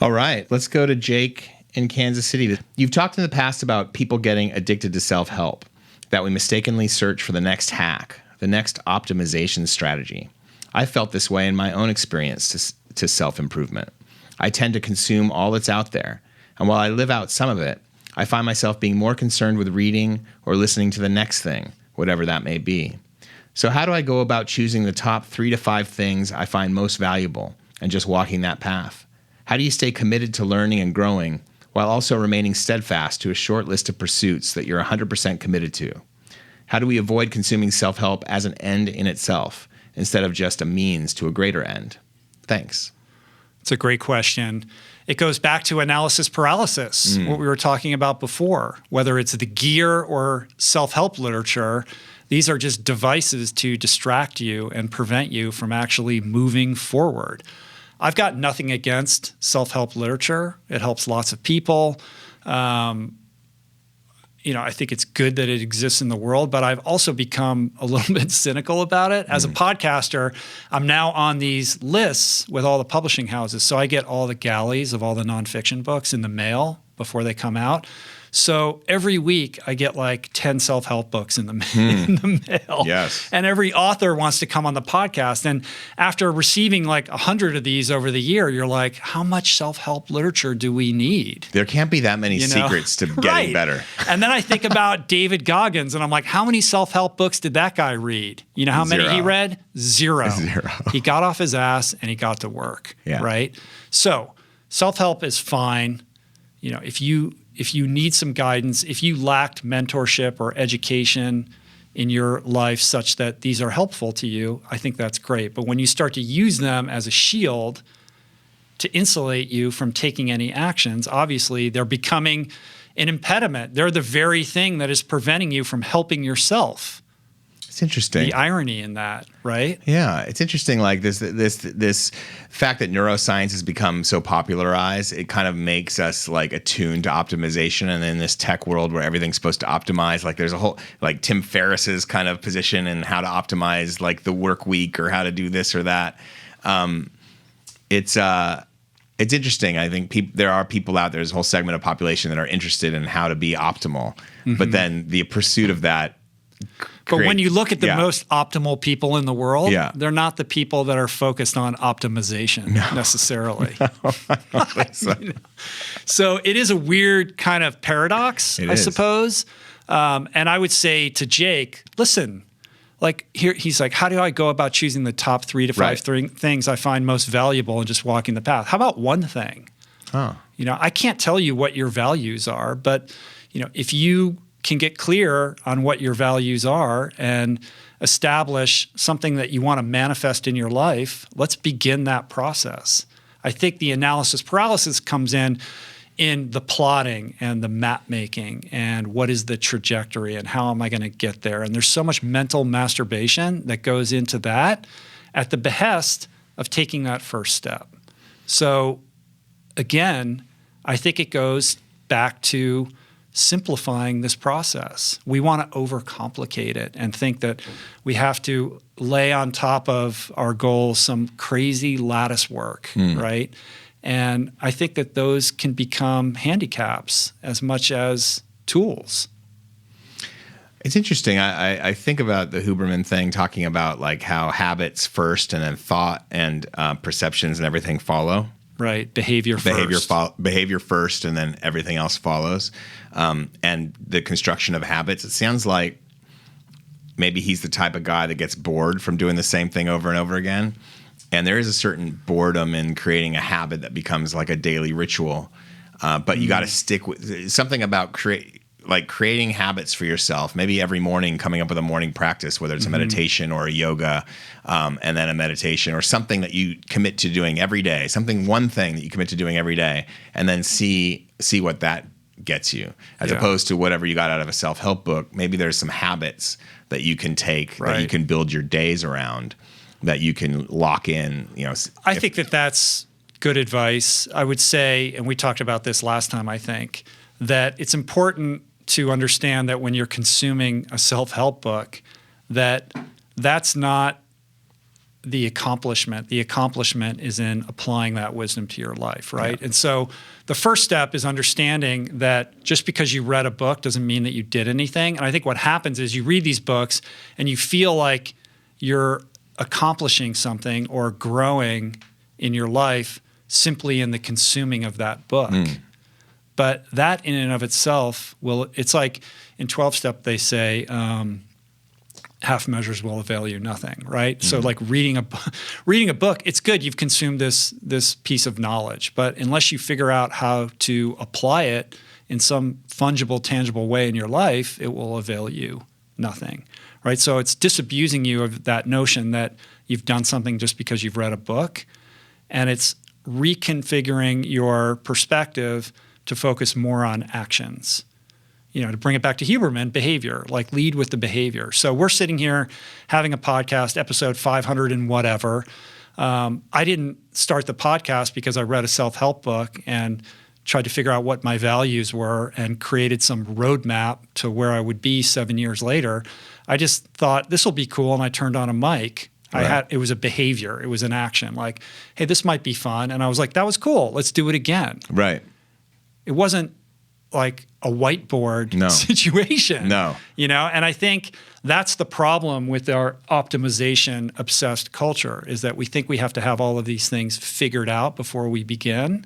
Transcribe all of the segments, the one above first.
All right, let's go to Jake in Kansas City. You've talked in the past about people getting addicted to self-help, that we mistakenly search for the next hack, the next optimization strategy. I felt this way in my own experience to self-improvement. I tend to consume all that's out there, and while I live out some of it, I find myself being more concerned with reading or listening to the next thing, whatever that may be. So how do I go about choosing the top 3 to 5 things I find most valuable and just walking that path? How do you stay committed to learning and growing while also remaining steadfast to a short list of pursuits that you're 100% committed to? How do we avoid consuming self-help as an end in itself instead of just a means to a greater end? Thanks. It's a great question. It goes back to analysis paralysis, what we were talking about before. Whether it's the gear or self-help literature, these are just devices to distract you and prevent you from actually moving forward. I've got nothing against self-help literature. It helps lots of people. I think it's good that it exists in the world, but I've also become a little bit cynical about it. As a podcaster, I'm now on these lists with all the publishing houses, so I get all the galleys of all the nonfiction books in the mail before they come out. So every week I get like 10 self-help books in the mail. Yes. And every author wants to come on the podcast. And after receiving like 100 of these over the year, you're like, how much self-help literature do we need? There can't be that many secrets to getting better. And then I think about David Goggins and I'm like, how many self-help books did that guy read? You know how many he read? Zero. He got off his ass and he got to work, right? So self-help is fine. If you need some guidance, if you lacked mentorship or education in your life such that these are helpful to you, I think that's great. But when you start to use them as a shield to insulate you from taking any actions, obviously they're becoming an impediment. They're the very thing that is preventing you from helping yourself. It's interesting. The irony in that, right? Yeah, it's interesting. Like this fact that neuroscience has become so popularized, it kind of makes us like attuned to optimization. And in this tech world where everything's supposed to optimize, like there's a whole like Tim Ferriss's kind of position in how to optimize like the work week or how to do this or that. It's interesting. I think there are people out there, there's a whole segment of population that are interested in how to be optimal, but then the pursuit of that. But when you look at the most optimal people in the world, they're not the people that are focused on optimization necessarily. I don't think so. So it is a weird kind of paradox, I suppose. And I would say to Jake, listen, like here, he's like, how do I go about choosing the top 3 to 5 things I find most valuable and just walking the path? How about one thing? I can't tell you what your values are, but if you can get clear on what your values are and establish something that you want to manifest in your life, let's begin that process. I think the analysis paralysis comes in the plotting and the map making and what is the trajectory and how am I going to get there? And there's so much mental masturbation that goes into that at the behest of taking that first step. So again, I think it goes back to simplifying this process. We want to overcomplicate it and think that we have to lay on top of our goals some crazy lattice work, right? And I think that those can become handicaps as much as tools. It's interesting. I think about the Huberman thing, talking about like how habits first and then thought and perceptions and everything follow. Right, behavior first, and then everything else follows. And the construction of habits, it sounds like maybe he's the type of guy that gets bored from doing the same thing over and over again. And there is a certain boredom in creating a habit that becomes like a daily ritual. But you got to stick with something about creating habits for yourself, maybe every morning coming up with a morning practice, whether it's a meditation or a yoga, and then a meditation or something that you commit to doing every day, one thing that you commit to doing every day, and then see what that gets you, as opposed to whatever you got out of a self-help book. Maybe there's some habits that you can take, that you can build your days around, that you can lock in. I think that's good advice. I would say, and we talked about this last time, I think, that it's important to understand that when you're consuming a self-help book, that's not the accomplishment. The accomplishment is in applying that wisdom to your life, right? Yeah. And so the first step is understanding that just because you read a book doesn't mean that you did anything. And I think what happens is you read these books and you feel like you're accomplishing something or growing in your life simply in the consuming of that book. But that in and of itself it's like in 12-step they say, half measures will avail you nothing, right? So like reading a book, it's good. You've consumed this piece of knowledge, but unless you figure out how to apply it in some fungible, tangible way in your life, it will avail you nothing, right? So it's disabusing you of that notion that you've done something just because you've read a book, and it's reconfiguring your perspective to focus more on actions. To bring it back to Huberman, behavior, like lead with the behavior. So we're sitting here having a podcast, episode 500 and whatever. I didn't start the podcast because I read a self-help book and tried to figure out what my values were and created some roadmap to where I would be 7 years later. I just thought this will be cool, and I turned on a mic. Right. It was a behavior. It was an action. Like, hey, this might be fun. And I was like, that was cool. Let's do it again. Right. It wasn't like a whiteboard situation. No. And I think that's the problem with our optimization obsessed culture, is that we think we have to have all of these things figured out before we begin.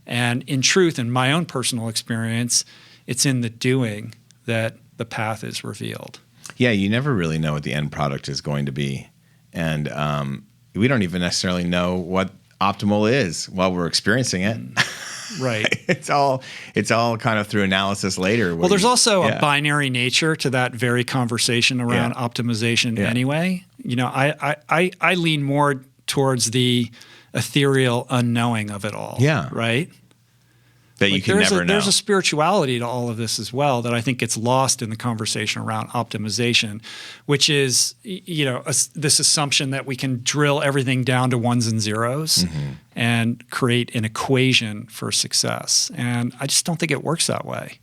And in truth, in my own personal experience, it's in the doing that the path is revealed. Yeah, you never really know what the end product is going to be. And we don't even necessarily know what optimal is while we're experiencing it. Right. It's all kind of through analysis later. Well, there's also a binary nature to that very conversation around optimization anyway. I lean more towards the ethereal unknowing of it all. Yeah. Right? That you can never know. There's a spirituality to all of this as well that I think gets lost in the conversation around optimization, which is, this assumption that we can drill everything down to ones and zeros and create an equation for success. And I just don't think it works that way.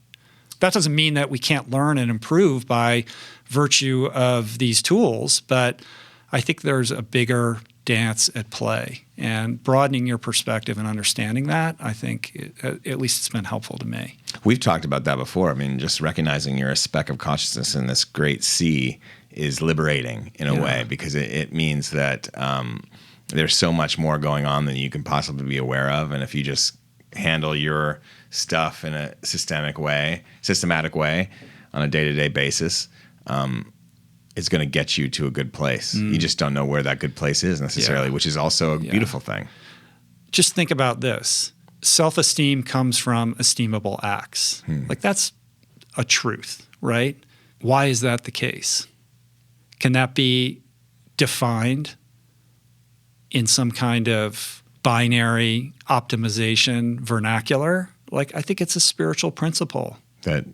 That doesn't mean that we can't learn and improve by virtue of these tools, but I think there's a bigger dance at play, and broadening your perspective and understanding that, I think at least it's been helpful to me. We've talked about that before. I mean, just recognizing you're a speck of consciousness in this great sea is liberating in a way, because it means that there's so much more going on than you can possibly be aware of. And if you just handle your stuff in a systematic way on a day-to-day basis, it's going to get you to a good place. You just don't know where that good place is necessarily, which is also a beautiful thing. Just think about this. Self-esteem comes from esteemable acts. Like, that's a truth, right? Why is that the case? Can that be defined in some kind of binary optimization vernacular? Like, I think it's a spiritual principle. That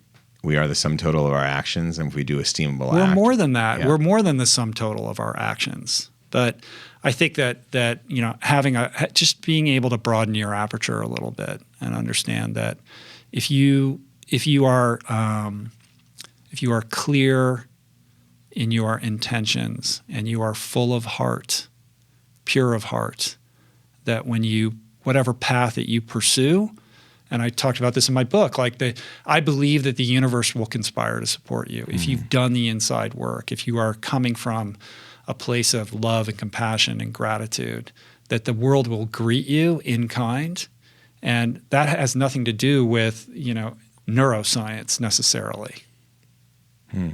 we are the sum total of our actions, and if we do esteemable we're more than that. We're more than the sum total of our actions. But I think that having just being able to broaden your aperture a little bit and understand that if you are clear in your intentions and you are full of heart, pure of heart, that whatever path that you pursue. And I talked about this in my book, I believe that the universe will conspire to support you. If you've done the inside work, if you are coming from a place of love and compassion and gratitude, that the world will greet you in kind. And that has nothing to do with, neuroscience necessarily. You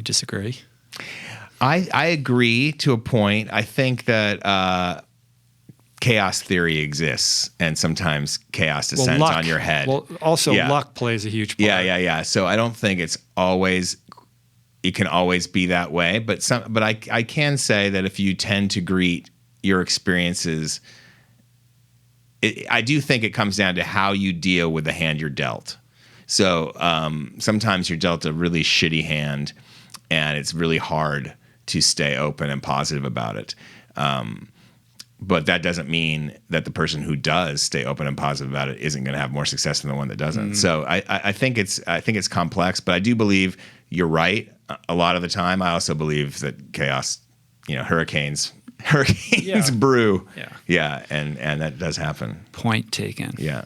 disagree? I agree to a point. I think that chaos theory exists, and sometimes chaos descends on your head. Well, also luck plays a huge part. Yeah. So I don't think it can always be that way, but I can say that if you tend to greet your experiences, I do think it comes down to how you deal with the hand you're dealt. So sometimes you're dealt a really shitty hand, and it's really hard to stay open and positive about it. But that doesn't mean that the person who does stay open and positive about it isn't going to have more success than the one that doesn't. So I think it's complex, but I do believe you're right a lot of the time. I also believe that chaos hurricanes Yeah. brew. Yeah. Yeah. And that does happen. Point taken. Yeah.